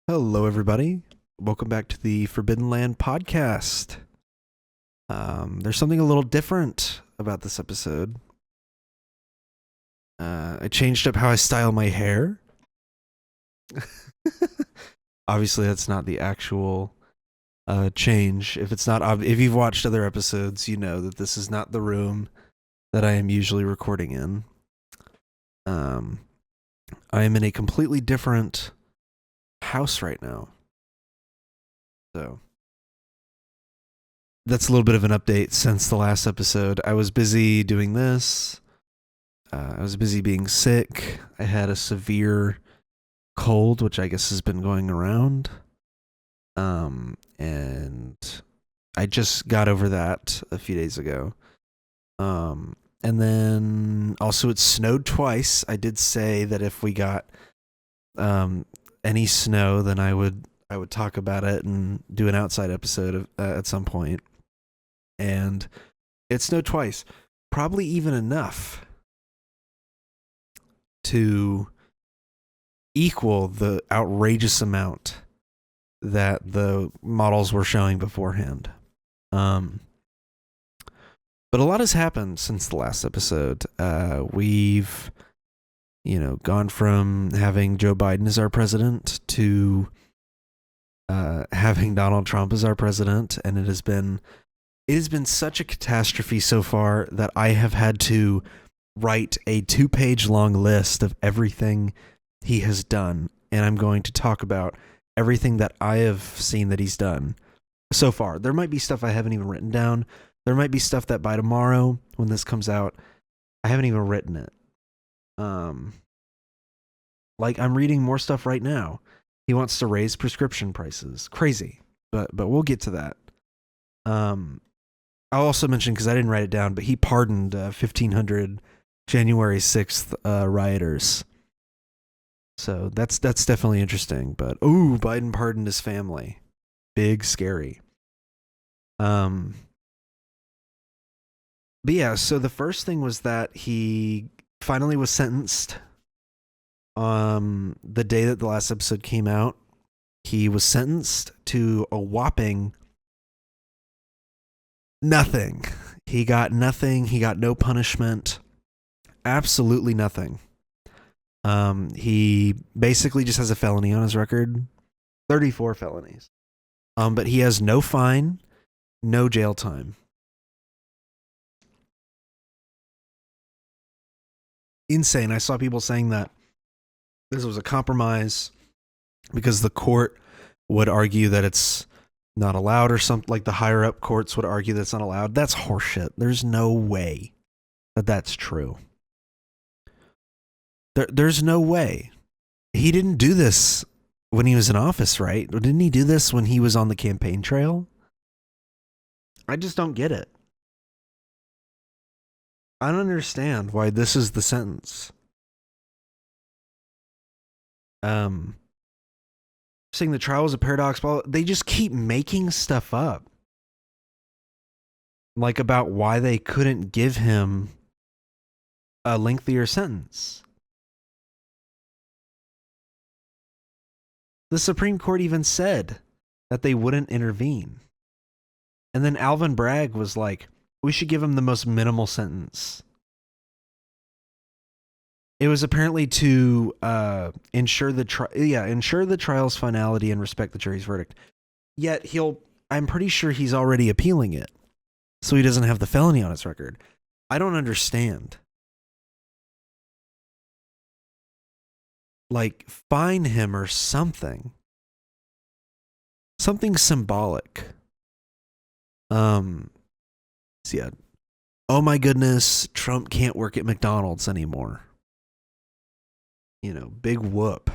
Hello, everybody. Welcome back to the Forbidden Land podcast. There's something a little different about this episode. I changed up how I style my hair. Obviously, that's not the actual change. If you've watched other episodes, you know that this is not the room that I am usually recording in. I am in a completely different house right now. So that's a little bit of an update since the last episode. I was busy doing this. I was busy being sick. I had a severe cold, which I guess has been going around. And I just got over that a few days ago. And then also it snowed twice. I did say that if we got any snow, then I would talk about it and do an outside episode at some point. And it snowed twice, probably even enough to equal the outrageous amount that the models were showing beforehand. But a lot has happened since the last episode. We've, gone from having Joe Biden as our president to having Donald Trump as our president, and it has been such a catastrophe so far that I have had to write a 2-page long list of everything he has done, and I'm going to talk about everything that I have seen that he's done so far. There might be stuff I haven't even written down. There might be stuff that by tomorrow, when this comes out, I haven't even written it. Like I'm reading more stuff right now. He wants to raise prescription prices. Crazy, but we'll get to that. I'll also mention, because I didn't write it down, but he pardoned 1,500 January 6th rioters. So that's definitely interesting. But Biden pardoned his family. Big scary. But yeah, so the first thing was that he finally was sentenced. The day that the last episode came out, he was sentenced to a whopping nothing. He got nothing. He got no punishment. Absolutely nothing. He basically just has a felony on his record. 34 felonies. But he has no fine, no jail time. Insane. I saw people saying that this was a compromise because the court would argue that it's not allowed, or something, like the higher up courts would argue that it's not allowed. That's horseshit. There's no way that that's true. There's no way. He didn't do this when he was in office, right? Or didn't he do this when he was on the campaign trail? I just don't get it. I don't understand why this is the sentence. Saying the trial was a paradox, they just keep making stuff up. Like about why they couldn't give him a lengthier sentence. The Supreme Court even said that they wouldn't intervene. And then Alvin Bragg was like, we should give him the most minimal sentence. It was apparently to ensure the trial's finality and respect the jury's verdict. Yet I'm pretty sure he's already appealing it, so he doesn't have the felony on his record. I don't understand. Like, fine him or something. Something symbolic. So yeah. Oh my goodness, Trump can't work at McDonald's anymore. Big whoop.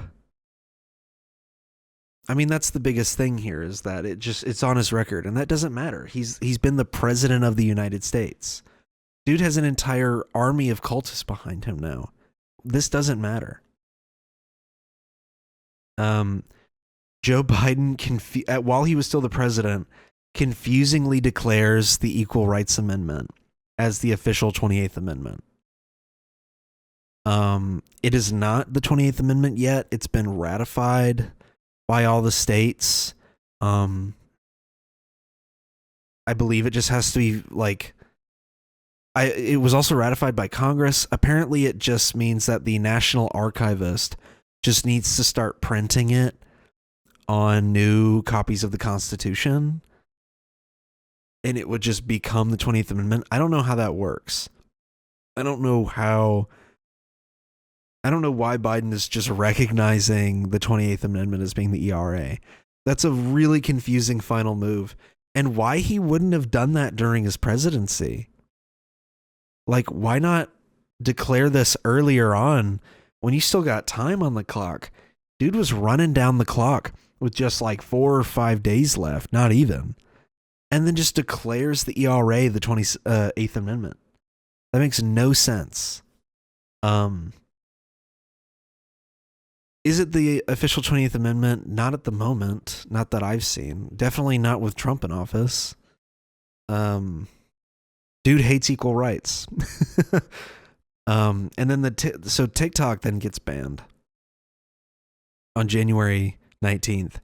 I mean, that's the biggest thing here, is that it's on his record, and that doesn't matter. He's been the president of the United States. Dude has an entire army of cultists behind him now. This doesn't matter. Joe Biden, while he was still the president, confusingly declares the Equal Rights Amendment as the official 28th Amendment. It is not the 28th Amendment yet. It's been ratified by all the states. I believe it just has to be like, it was also ratified by Congress. Apparently it just means that the National Archivist just needs to start printing it on new copies of the Constitution, and it would just become the 20th Amendment. I don't know how that works. I don't know why Biden is just recognizing the 28th Amendment as being the ERA. That's a really confusing final move, and why he wouldn't have done that during his presidency. Like, why not declare this earlier on when you still got time on the clock? Dude was running down the clock with just like 4 or 5 days left, not even. And then just declares the ERA the 28th Amendment. That makes no sense. Is it the official 20th Amendment? Not at the moment. Not that I've seen. Definitely not with Trump in office. Dude hates equal rights. And then so TikTok then gets banned on January 19th,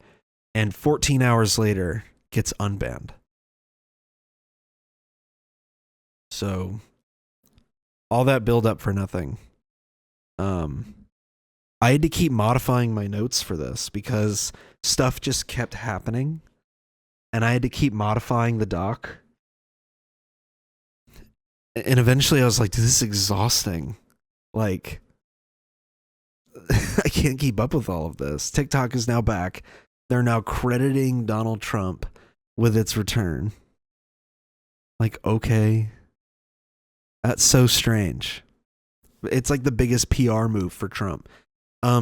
and 14 hours later gets unbanned. So all that build up for nothing. I had to keep modifying my notes for this because stuff just kept happening, and I had to keep modifying the doc. And eventually I was like, dude, this is exhausting. Like, I can't keep up with all of this. TikTok is now back. They're now crediting Donald Trump with its return. Like, okay. That's so strange. It's like the biggest PR move for Trump.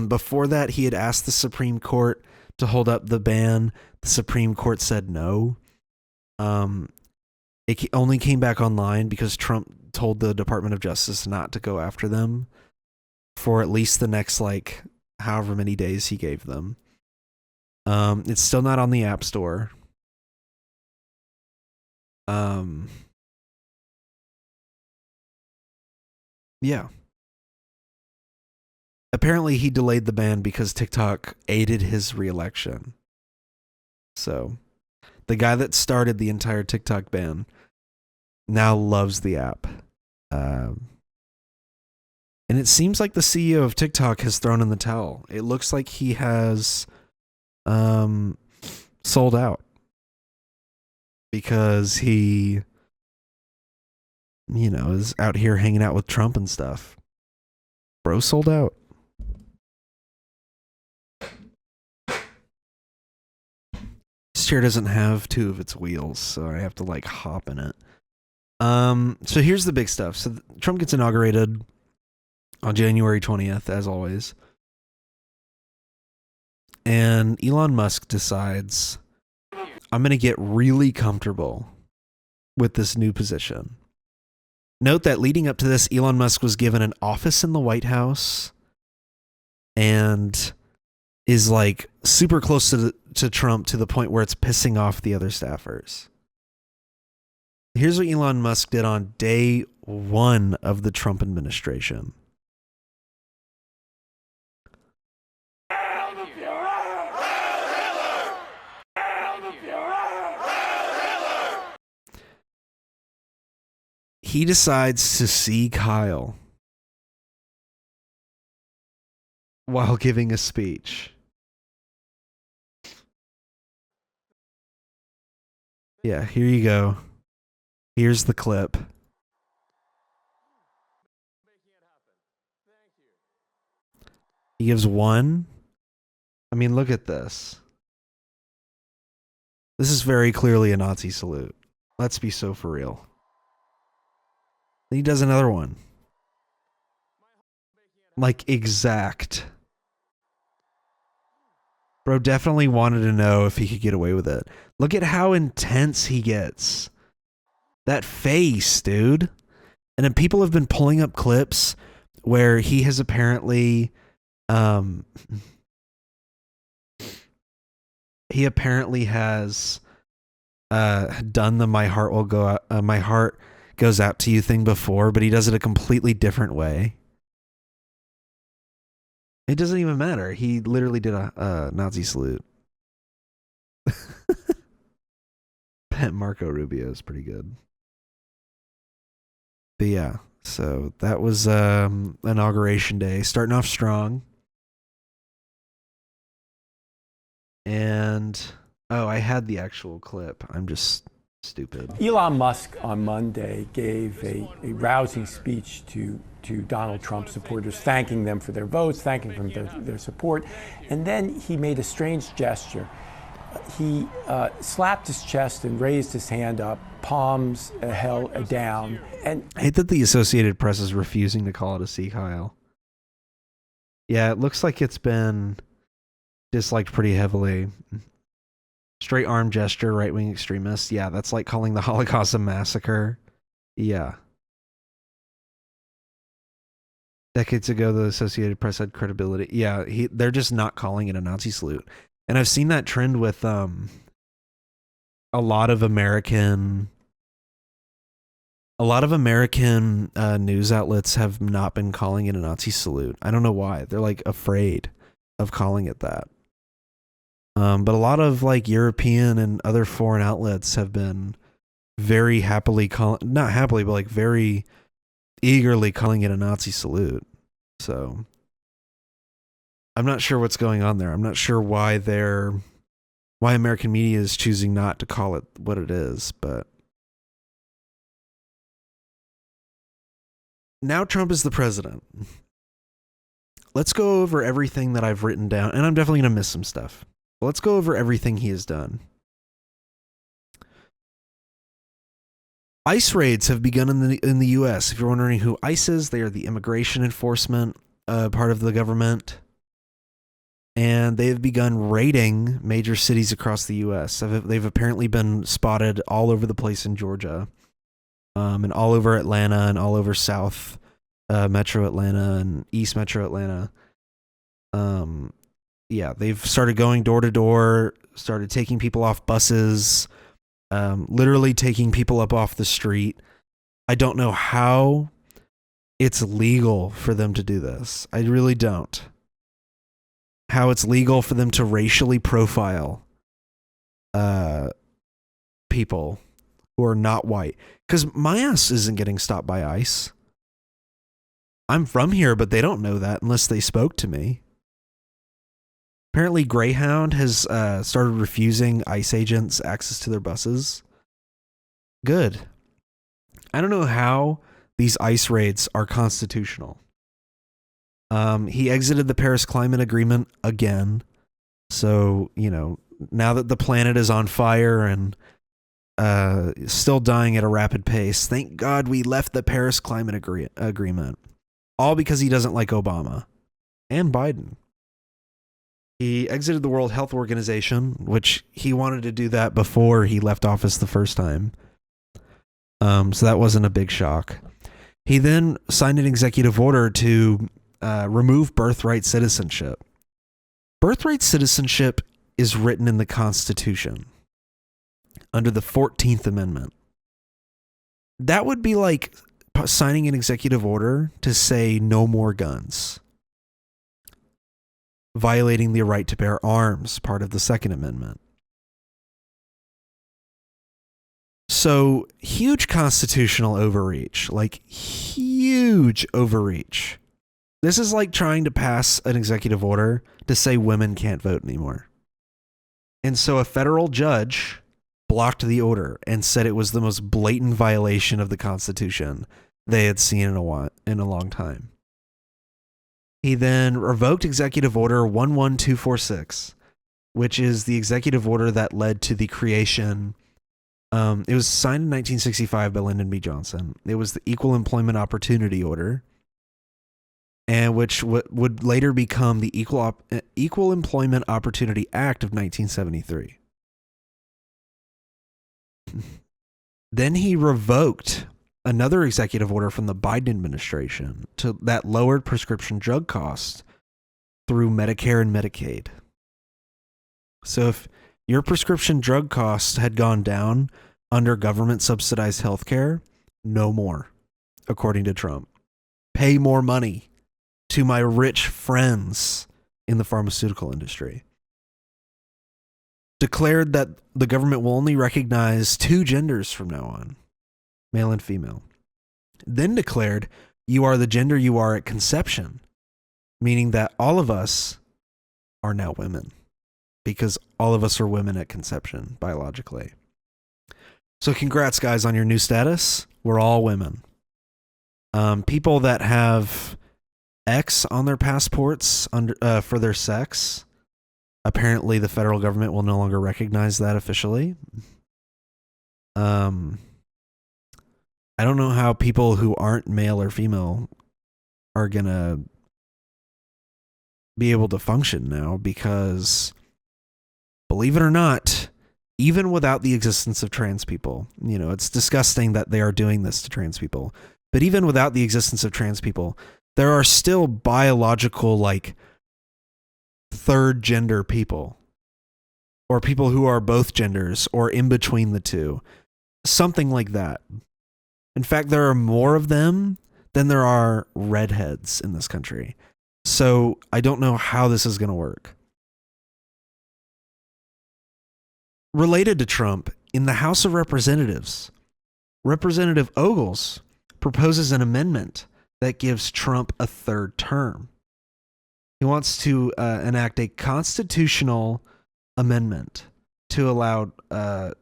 Before that, he had asked the Supreme Court to hold up the ban. The Supreme Court said no. It only came back online because Trump told the Department of Justice not to go after them for at least the next, like, however many days he gave them. It's still not on the App Store. Yeah. Apparently he delayed the ban because TikTok aided his reelection. So the guy that started the entire TikTok ban now loves the app. And it seems like the CEO of TikTok has thrown in the towel. It looks like he has sold out because he, is out here hanging out with Trump and stuff. Bro sold out. This chair doesn't have 2 of its wheels, so I have to like hop in it. So here's the big stuff. So Trump gets inaugurated on January 20th, as always. And Elon Musk decides, I'm going to get really comfortable with this new position. Note that leading up to this, Elon Musk was given an office in the White House and is like super close to Trump to the point where it's pissing off the other staffers. Here's what Elon Musk did on day 1 of the Trump administration. He decides to see Kyle while giving a speech. Yeah, here you go. Here's the clip. He gives 1. I mean, look at this. This is very clearly a Nazi salute. Let's be so for real. Then he does another one. Like, exact. Bro definitely wanted to know if he could get away with it. Look at how intense he gets. That face, dude. And then people have been pulling up clips where he has apparently has done the my heart goes out to you thing before, but he does it a completely different way. It doesn't even matter. He literally did a Nazi salute. Marco Rubio is pretty good. But yeah, so that was inauguration day, starting off strong. And oh, I had the actual clip. I'm just stupid. Elon Musk on Monday gave a rousing speech to Donald Trump supporters, thanking them for their votes, thanking them for their support. And then he made a strange gesture. He slapped his chest and raised his hand up, palms held down. And I hate that the Associated Press is refusing to call it a sea Kyle. Yeah, it looks like it's been disliked pretty heavily. Straight arm gesture, right-wing extremists. Yeah, that's like calling the Holocaust a massacre. Yeah. Decades ago, the Associated Press had credibility. Yeah, they're just not calling it a Nazi salute. And I've seen that trend with a lot of American news outlets have not been calling it a Nazi salute. I don't know why. They're like afraid of calling it that. But a lot of like European and other foreign outlets have been very happily not happily, but like very eagerly calling it a Nazi salute. So I'm not sure what's going on there. I'm not sure why American media is choosing not to call it what it is, but now Trump is the president. Let's go over everything that I've written down, and I'm definitely going to miss some stuff. But let's go over everything he has done. ICE raids have begun in the U.S. If you're wondering who ICE is, they are the immigration enforcement part of the government. And they have begun raiding major cities across the U.S. They've apparently been spotted all over the place in Georgia, and all over Atlanta, and all over South Metro Atlanta and East Metro Atlanta. Yeah, they've started going door to door, started taking people off buses, literally taking people up off the street. I don't know how it's legal for them to do this. I really don't. How it's legal for them to racially profile people who are not white. Because my ass isn't getting stopped by ICE. I'm from here, but they don't know that unless they spoke to me. Apparently, Greyhound has started refusing ICE agents access to their buses. Good. I don't know how these ICE raids are constitutional. He exited the Paris Climate Agreement again. So, now that the planet is on fire and still dying at a rapid pace, thank God we left the Paris Climate Agreement. All because he doesn't like Obama and Biden. He exited the World Health Organization, which he wanted to do that before he left office the first time. So that wasn't a big shock. He then signed an executive order to remove birthright citizenship. Birthright citizenship is written in the Constitution under the 14th Amendment. That would be like signing an executive order to say no more guns, violating the right to bear arms, part of the Second Amendment. So, huge constitutional overreach, like huge overreach. This is like trying to pass an executive order to say women can't vote anymore. And so a federal judge blocked the order and said it was the most blatant violation of the Constitution they had seen in a long time. He then revoked Executive Order 11246, which is the executive order that led to the creation. It was signed in 1965 by Lyndon B. Johnson. It was the Equal Employment Opportunity Order, and which would later become the Equal Employment Opportunity Act of 1973. Then he revoked another executive order from the Biden administration that lowered prescription drug costs through Medicare and Medicaid. So if your prescription drug costs had gone down under government subsidized healthcare, no more, according to Trump. Pay more money to my rich friends in the pharmaceutical industry. declared that the government will only recognize 2 genders from now on, male and female. Then declared you are the gender you are at conception, meaning that all of us are now women because all of us are women at conception biologically. So congrats, guys, on your new status. We're all women. People that have X on their passports for their sex, apparently the federal government will no longer recognize that officially. I don't know how people who aren't male or female are going to be able to function now because, believe it or not, even without the existence of trans people, it's disgusting that they are doing this to trans people, but even without the existence of trans people, there are still biological, like, third gender people or people who are both genders or in between the two, something like that. In fact, there are more of them than there are redheads in this country. So I don't know how this is going to work. Related to Trump, in the House of Representatives, Representative Ogles proposes an amendment that gives Trump a 3rd term. He wants to enact a constitutional amendment to allow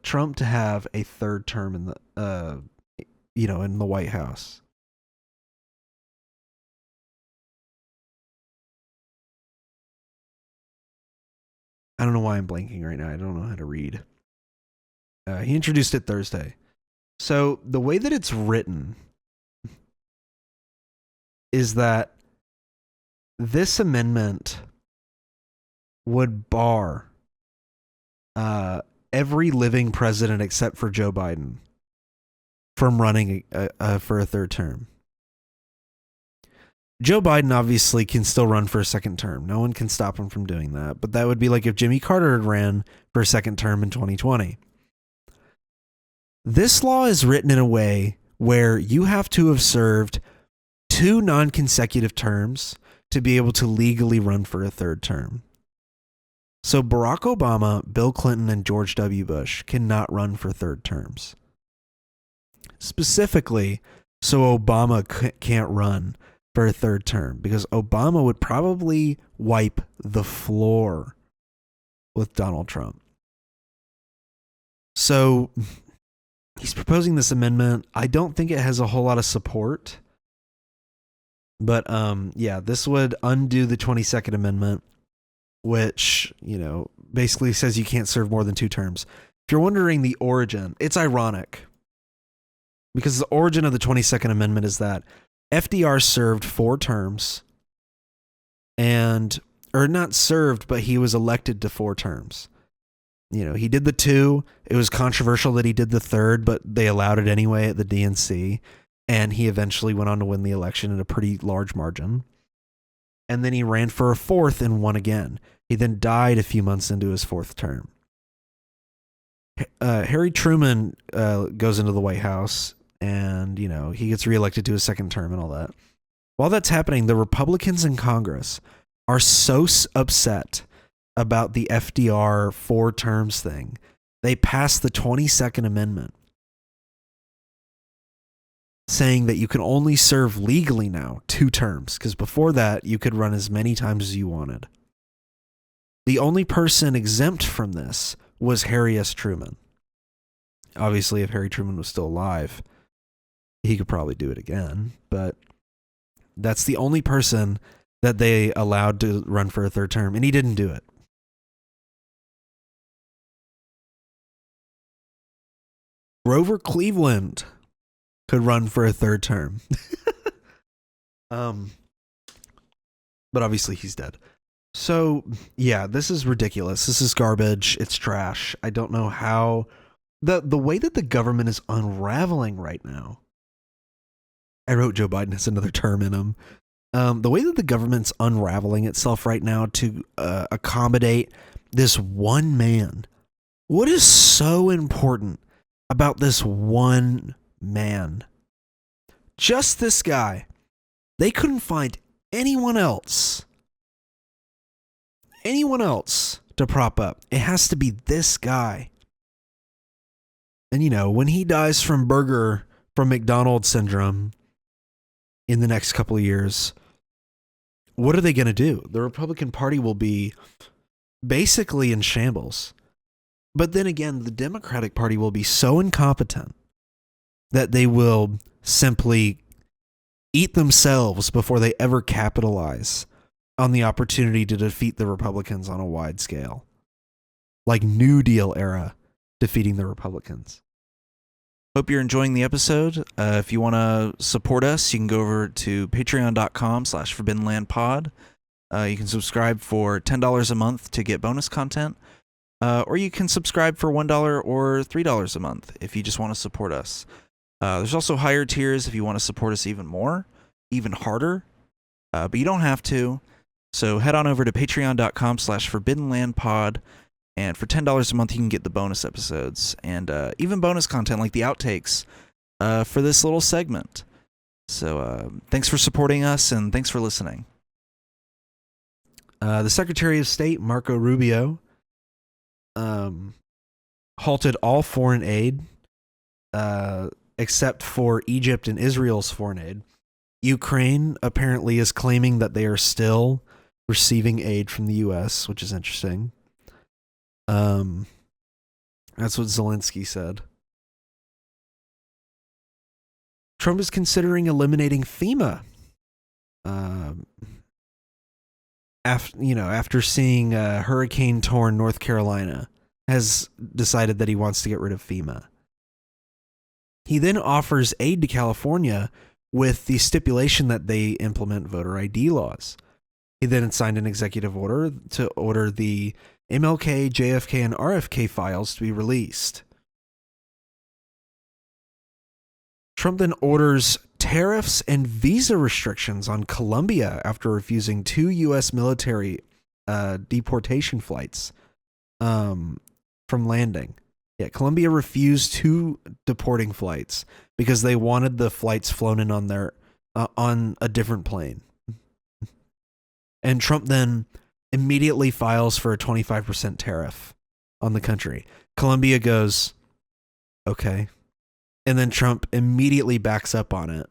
Trump to have a 3rd term in the White House. I don't know why I'm blanking right now. I don't know how to read. He introduced it Thursday. So the way that it's written is that this amendment would bar every living president except for Joe Biden from running for a 3rd term. Joe Biden obviously can still run for a 2nd term. No one can stop him from doing that. But that would be like if Jimmy Carter had ran for a 2nd term in 2020. This law is written in a way where you have to have served 2 non-consecutive terms to be able to legally run for a 3rd term. So Barack Obama, Bill Clinton, and George W. Bush cannot run for 3rd terms. Specifically, so Obama can't run for a 3rd term because Obama would probably wipe the floor with Donald Trump. So he's proposing this amendment. I don't think it has a whole lot of support. But this would undo the 22nd Amendment, which, basically says you can't serve more than 2 terms. If you're wondering the origin, it's ironic. Because the origin of the 22nd Amendment is that FDR served 4 terms or not served, but he was elected to 4 terms. He did the 2. It was controversial that he did the 3rd, but they allowed it anyway at the DNC. And he eventually went on to win the election in a pretty large margin. And then he ran for a 4th and won again. He then died a few months into his 4th term. Harry Truman goes into the White House and, he gets reelected to his 2nd term and all that. While that's happening, the Republicans in Congress are so upset about the FDR 4 terms thing. They passed the 22nd Amendment, saying that you can only serve legally now 2 terms, because before that, you could run as many times as you wanted. The only person exempt from this was Harry S. Truman. Obviously, if Harry Truman was still alive, he could probably do it again, but that's the only person that they allowed to run for a 3rd term, and he didn't do it. Grover Cleveland could run for a 3rd term. But obviously he's dead. So, yeah, this is ridiculous. This is garbage. It's trash. I don't know how the way that the government is unraveling right now. I wrote Joe Biden has another term in him. The way that the government's unraveling itself right now to accommodate this one man. What is so important about this one man? Just this guy. They couldn't find anyone else to to prop up. It has to be this guy. And, you know, when he dies from McDonald's syndrome in the next couple of years, what are they going to do? The Republican Party will be basically in shambles. But then again, the Democratic Party will be so incompetent that they will simply eat themselves before they ever capitalize on the opportunity to defeat the Republicans on a wide scale. Like New Deal era defeating the Republicans. Hope you're enjoying the episode. If you want to support us, you can go over to patreon.com/forbiddenlandpod. You can subscribe for $10 a month to get bonus content. Or you can subscribe for $1 or $3 a month if you just want to support us. There's also higher tiers if you want to support us even more, even harder. But you don't have to. So head on over to patreon.com/forbiddenlandpod. And for $10 a month, you can get the bonus episodes and even bonus content like the outtakes for this little segment. So thanks for supporting us and thanks for listening. The Secretary of State, Marco Rubio, halted all foreign aid except for Egypt and Israel's foreign aid. Ukraine apparently is claiming that they are still receiving aid from the U.S., which is interesting. That's what Zelensky said. Trump is considering eliminating FEMA. After seeing hurricane-torn North Carolina, has decided that he wants to get rid of FEMA. He then offers aid to California with the stipulation that they implement voter ID laws. He then signed an executive order to order the MLK, JFK, and RFK files to be released. Trump then orders tariffs and visa restrictions on Colombia after refusing 2 U.S. military deportation flights from landing. Yeah, Colombia refused 2 deporting flights because they wanted the flights flown in on on a different plane. And Trump then immediately files for a 25% tariff on the country. Colombia goes, okay. And then Trump immediately backs up on it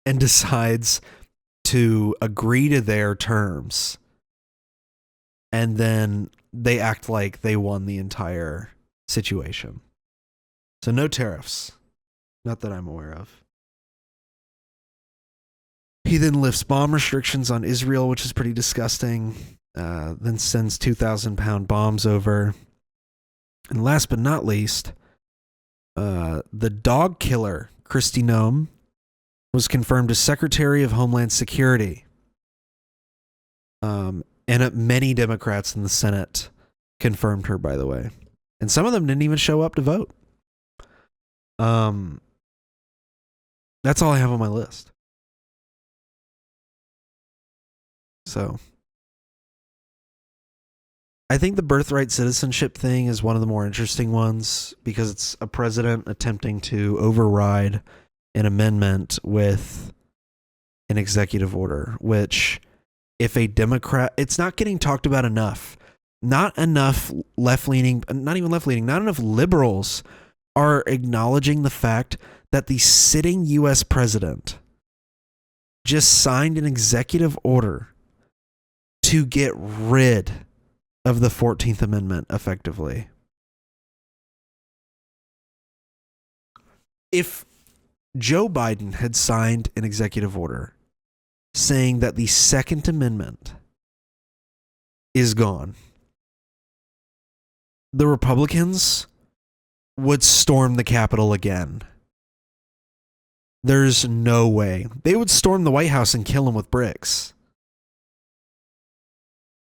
and decides to agree to their terms. And then they act like they won the entire situation. So no tariffs. Not that I'm aware of. He then lifts bomb restrictions on Israel, which is pretty disgusting. Then sends 2,000-pound bombs over. And last but not least, the dog killer, Kristi Noem, was confirmed as Secretary of Homeland Security. And many Democrats in the Senate confirmed her, by the way. And some of them didn't even show up to vote. That's all I have on my list. So, I think the birthright citizenship thing is one of the more interesting ones because it's a president attempting to override an amendment with an executive order, which if a Democrat, it's not getting talked about enough. Not enough left-leaning, not even left-leaning, not enough liberals are acknowledging the fact that the sitting U.S. president just signed an executive order to get rid of the 14th Amendment effectively. If Joe Biden had signed an executive order saying that the Second Amendment is gone, the Republicans would storm the Capitol again. There's no way. They would storm the White House and kill him with bricks.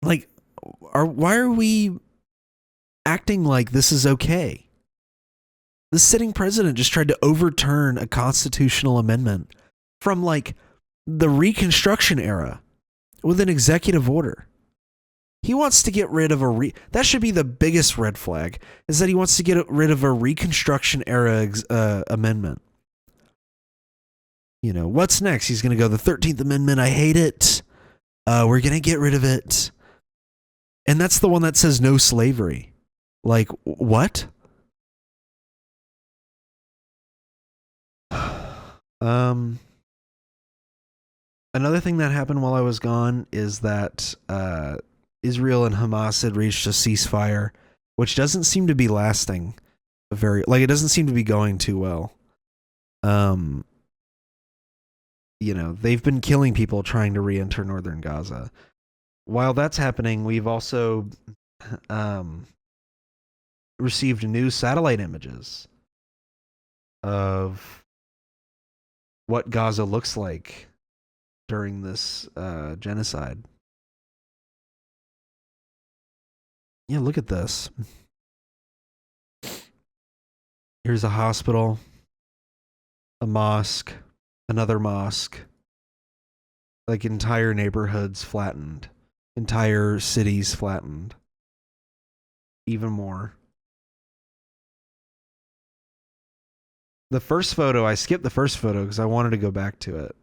Like, why are we acting like this is okay? The sitting president just tried to overturn a constitutional amendment from like the Reconstruction era with an executive order. He wants to get rid of that should be the biggest red flag, is that he wants to get rid of a Reconstruction era amendment. You know, what's next? He's going to go, the 13th Amendment, I hate it. We're going to get rid of it. And that's the one that says no slavery. Like, what? Another thing that happened while I was gone is that Israel and Hamas had reached a ceasefire, which doesn't seem to be lasting it doesn't seem to be going too well. They've been killing people trying to re-enter northern Gaza. While that's happening, we've also received new satellite images of what Gaza looks like during this genocide. Yeah, look at this. Here's a hospital, a mosque, another mosque. Like entire neighborhoods flattened, entire cities flattened. Even more. The first photo, I skipped the first photo because I wanted to go back to it.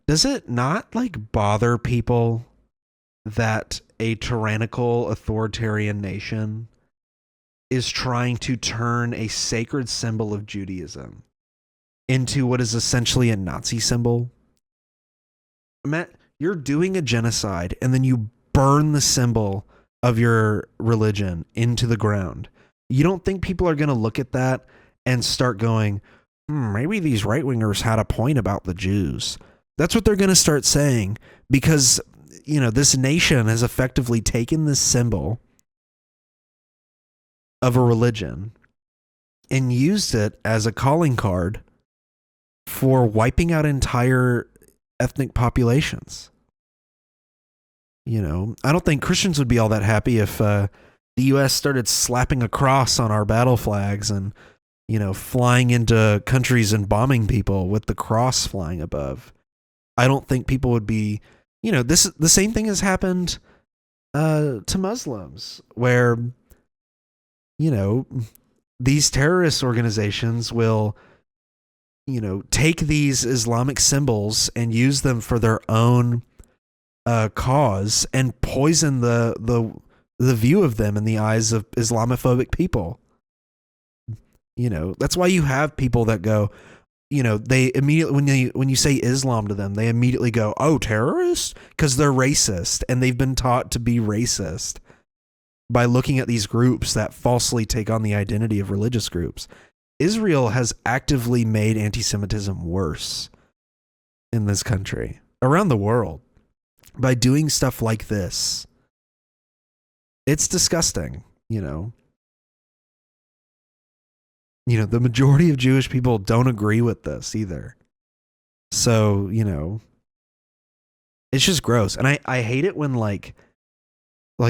Does it not like bother people that a tyrannical authoritarian nation is trying to turn a sacred symbol of Judaism into what is essentially a Nazi symbol? Matt, you're doing a genocide and then you burn the symbol of your religion into the ground. You don't think people are going to look at that and start going, maybe these right-wingers had a point about the Jews? That's what they're going to start saying because, this nation has effectively taken this symbol of a religion and used it as a calling card for wiping out entire ethnic populations. I don't think Christians would be all that happy if the U.S. started slapping a cross on our battle flags and, flying into countries and bombing people with the cross flying above. I don't think people would be, the same thing has happened to Muslims where, these terrorist organizations will, take these Islamic symbols and use them for their own cause and poison the view of them in the eyes of Islamophobic people. That's why you have people that go, they immediately, when you say Islam to them, they immediately go, oh, terrorists? Because they're racist and they've been taught to be racist by looking at these groups that falsely take on the identity of religious groups. Israel has actively made anti-Semitism worse in this country, around the world, by doing stuff like this. It's disgusting, the majority of Jewish people don't agree with this either. So, it's just gross. And I hate it when like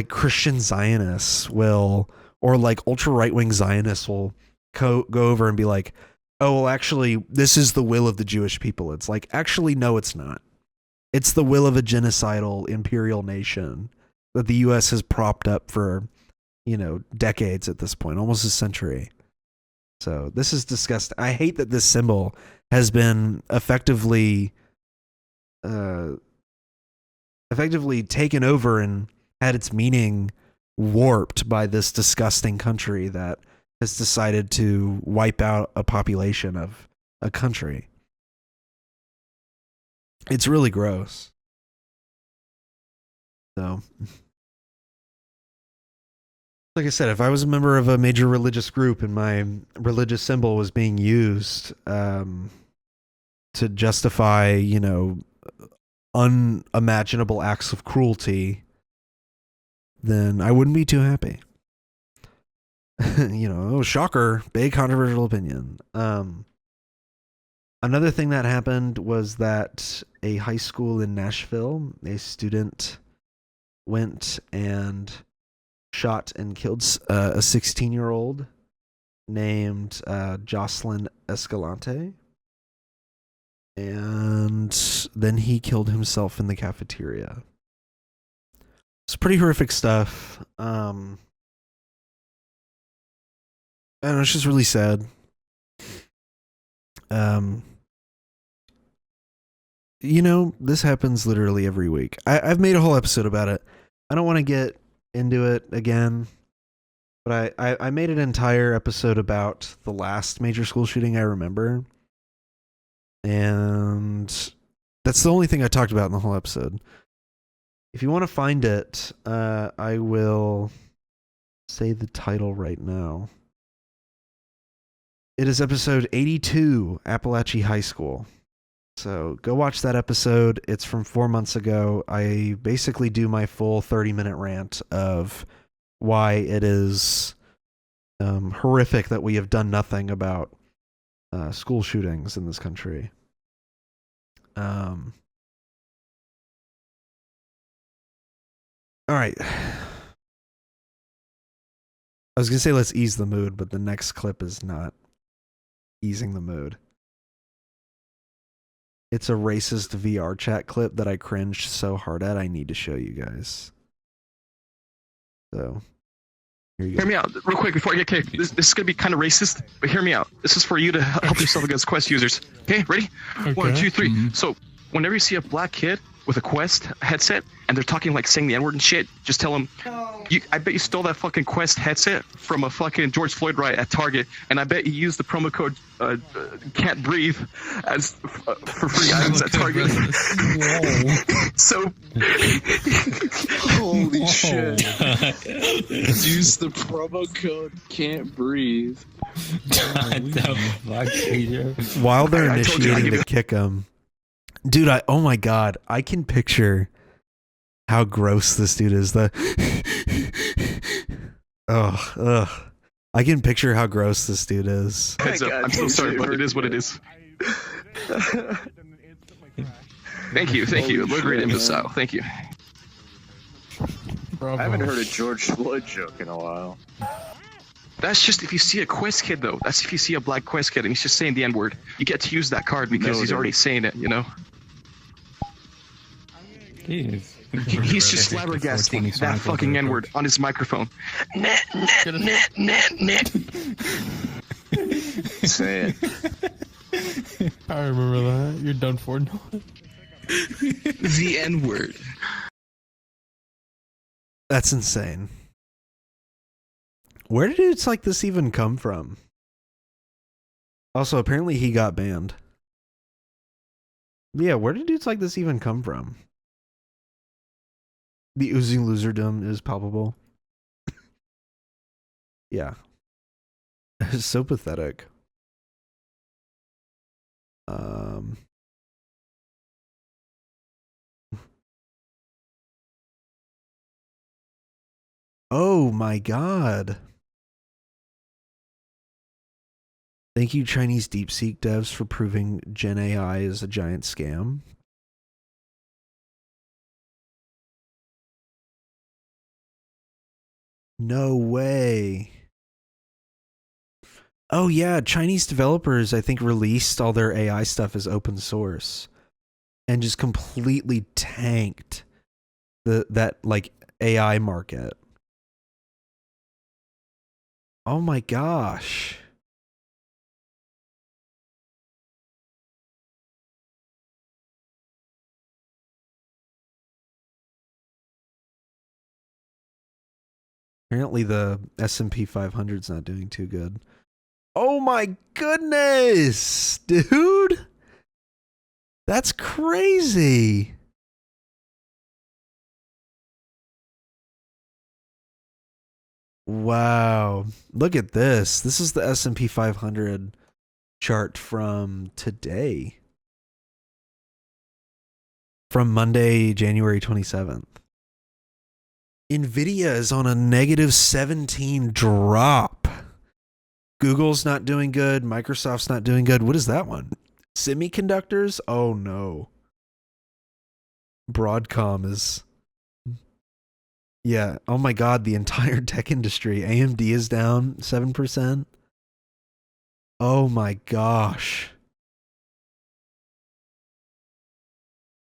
Christian Zionists will, or like ultra right-wing Zionists will go over and be like, oh, well, actually, this is the will of the Jewish people. It's like, actually, no, it's not. It's the will of a genocidal imperial nation that the U.S. has propped up for, decades at this point, almost a century. So this is disgusting. I hate that this symbol has been effectively taken over and had its meaning warped by this disgusting country that has decided to wipe out a population of a country. It's really gross. So, like I said, if I was a member of a major religious group and my religious symbol was being used to justify, unimaginable acts of cruelty, then I wouldn't be too happy. Shocker, big controversial opinion. Another thing that happened was that a high school in Nashville, a student went and shot and killed a 16-year-old named Jocelyn Escalante. And then he killed himself in the cafeteria. It's pretty horrific stuff. And it's just really sad. this happens literally every week. I've made a whole episode about it. I don't want to get into it again, but I made an entire episode about the last major school shooting I remember. And that's the only thing I talked about in the whole episode. If you want to find it, I will say the title right now. It is episode 82, Appalachia High School. So go watch that episode. It's from 4 months ago. I basically do my full 30-minute rant of why it is horrific that we have done nothing about school shootings in this country. All right. I was going to say let's ease the mood, but the next clip is not easing the mood. It's a racist VR chat clip that I cringed so hard at, I need to show you guys. So, here you go. Hear me out real quick before I get kicked. This is going to be kind of racist, but hear me out. This is for you to help yourself against Quest users. Okay, ready? Okay. 1, 2, 3. So, whenever you see a black kid with a Quest headset and they're talking like saying the N-word and shit, just tell them, I bet you stole that fucking Quest headset from a fucking George Floyd riot at Target, and I bet you used the promo code can't breathe as for free items at Target. So, Holy shit. Use the promo code can't breathe. While they're I told you, I initiating give to you- kick him, dude, oh my god, I can picture how gross this dude is. Ugh. I can picture how gross this dude is. heads up. I'm so sorry, but it is what it is. Thank you. Low grade imbecile. Thank you. I haven't heard a George Floyd joke in a while. That's just if you see a Quest kid, though. That's if you see a black Quest kid and he's just saying the N-word. You get to use that card because he's already saying it, Jeez. He's just flabbergasting that fucking N-word on his microphone. Say it. I remember that. You're done for now. The N-word. That's insane. Where did dudes like this even come from? Also, apparently he got banned. Yeah, where did dudes like this even come from? The oozing loserdom is palpable. Yeah. It's so pathetic. Oh my god. Thank you, Chinese DeepSeek devs, for proving Gen AI is a giant scam. No way. Oh yeah, Chinese developers I think released all their AI stuff as open source and just completely tanked that like AI market. Oh my gosh. Apparently the S&P 500's not doing too good. Oh my goodness, dude. That's crazy. Wow. Look at this. This is the S&P 500 chart from today. From Monday, January 27th. Nvidia is on a negative 17 drop. Google's not doing good. Microsoft's not doing good. What is that one? Semiconductors? Oh no. Broadcom is... Yeah. Oh my god, the entire tech industry. AMD is down 7%. Oh my gosh.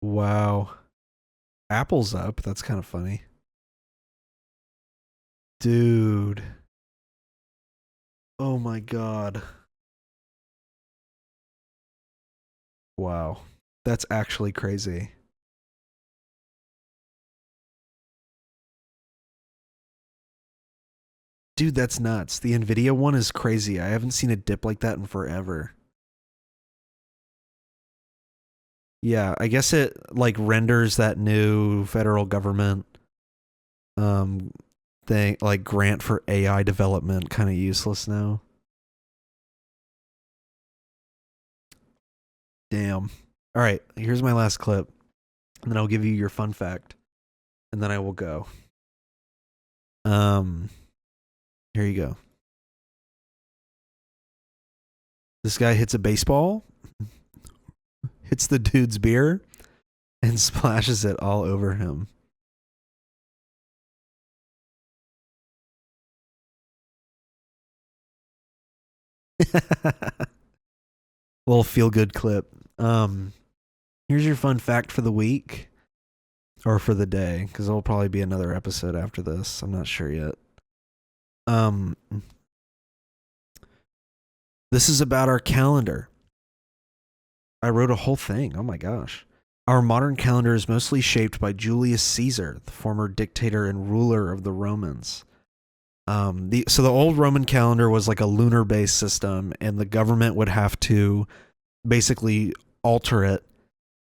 Wow. Apple's up. That's kind of funny. Dude. Oh my god. Wow. That's actually crazy. Dude, that's nuts. The Nvidia one is crazy. I haven't seen a dip like that in forever. Yeah, I guess it like renders that new federal government um thing, like grant for AI development, kind of useless now. Damn. All right, here's my last clip, and then I'll give you your fun fact, and then I will go. Here you go. This guy hits a baseball, hits the dude's beer, and splashes it all over him. Little feel good clip. Here's your fun fact for the week or for the day, because there'll probably be another episode after this. I'm not sure yet. This is about our calendar. I wrote a whole thing. Oh my gosh. Our modern calendar is mostly shaped by Julius Caesar, the former dictator and ruler of the Romans. So the old Roman calendar was like a lunar-based system, and the government would have to basically alter it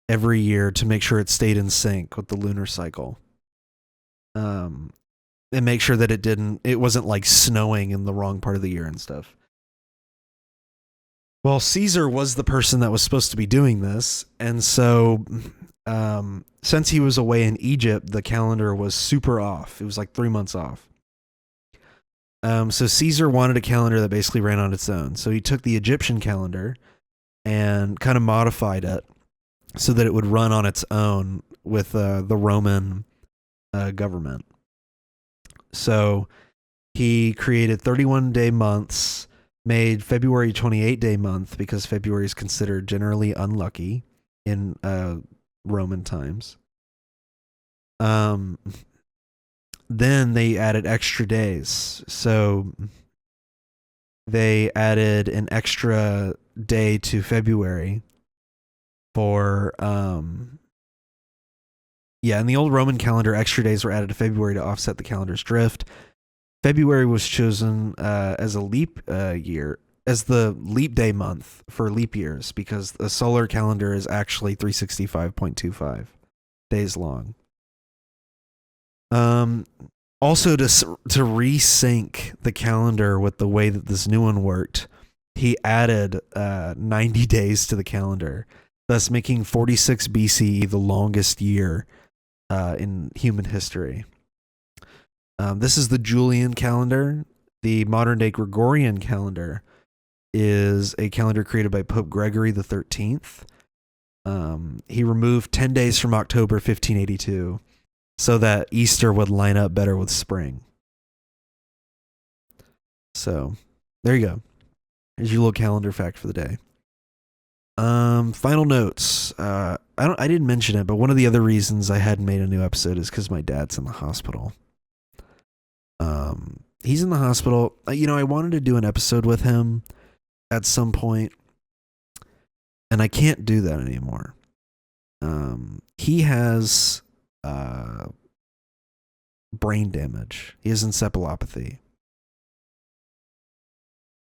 every year to make sure it stayed in sync with the lunar cycle. And make sure that it wasn't like snowing in the wrong part of the year and stuff. Well, Caesar was the person that was supposed to be doing this, and so since he was away in Egypt, the calendar was super off. It was like 3 months off. So Caesar wanted a calendar that basically ran on its own. So he took the Egyptian calendar and kind of modified it so that it would run on its own with the Roman government. So he created 31-day months, made February 28-day month because February is considered generally unlucky in Roman times. Then they added extra days. So they added an extra day to February for in the old Roman calendar, extra days were added to February to offset the calendar's drift. February was chosen as a leap year, as the leap day month for leap years, because the solar calendar is actually 365.25 days long. Also, to resync the calendar with the way that this new one worked, he added 90 days to the calendar, thus making 46 BCE the longest year in human history. This is the Julian calendar. The modern-day Gregorian calendar is a calendar created by Pope Gregory the 13th. He removed 10 days from October 1582 so that Easter would line up better with spring. So, there you go. Here's your little calendar fact for the day. Final notes. I didn't mention it, but one of the other reasons I hadn't made a new episode is because my dad's in the hospital. He's in the hospital. I wanted to do an episode with him at some point, and I can't do that anymore. He has brain damage. He has encephalopathy.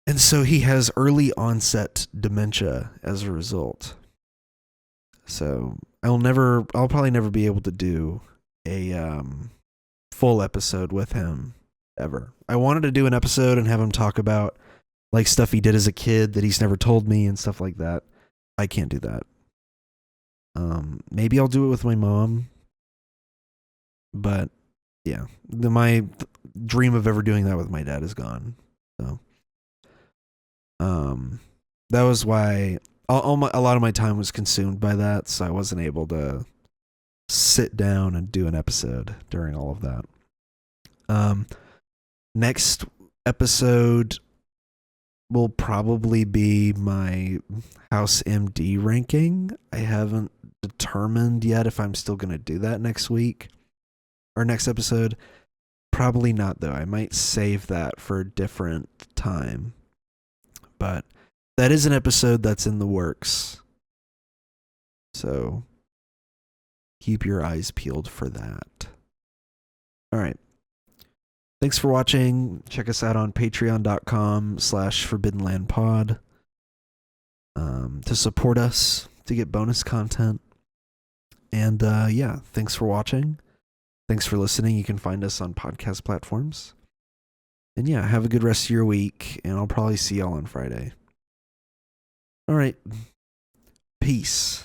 And so he has early onset dementia as a result. So I'll probably never be able to do a full episode with him ever. I wanted to do an episode and have him talk about like stuff he did as a kid that he's never told me and stuff like that. I can't do that. Maybe I'll do it with my mom. But yeah, my dream of ever doing that with my dad is gone. So that was why a lot of my time was consumed by that, so I wasn't able to sit down and do an episode during all of that. Next episode will probably be my House MD ranking. I haven't determined yet if I'm still going to do that next week or next episode. Probably not, though. I might save that for a different time. But that is an episode that's in the works. So keep your eyes peeled for that. All right. Thanks for watching. Check us out on patreon.com/forbiddenlandpod to support us, to get bonus content. And yeah, thanks for watching. Thanks for listening. You can find us on podcast platforms. And yeah, have a good rest of your week, and I'll probably see y'all on Friday. All right. Peace.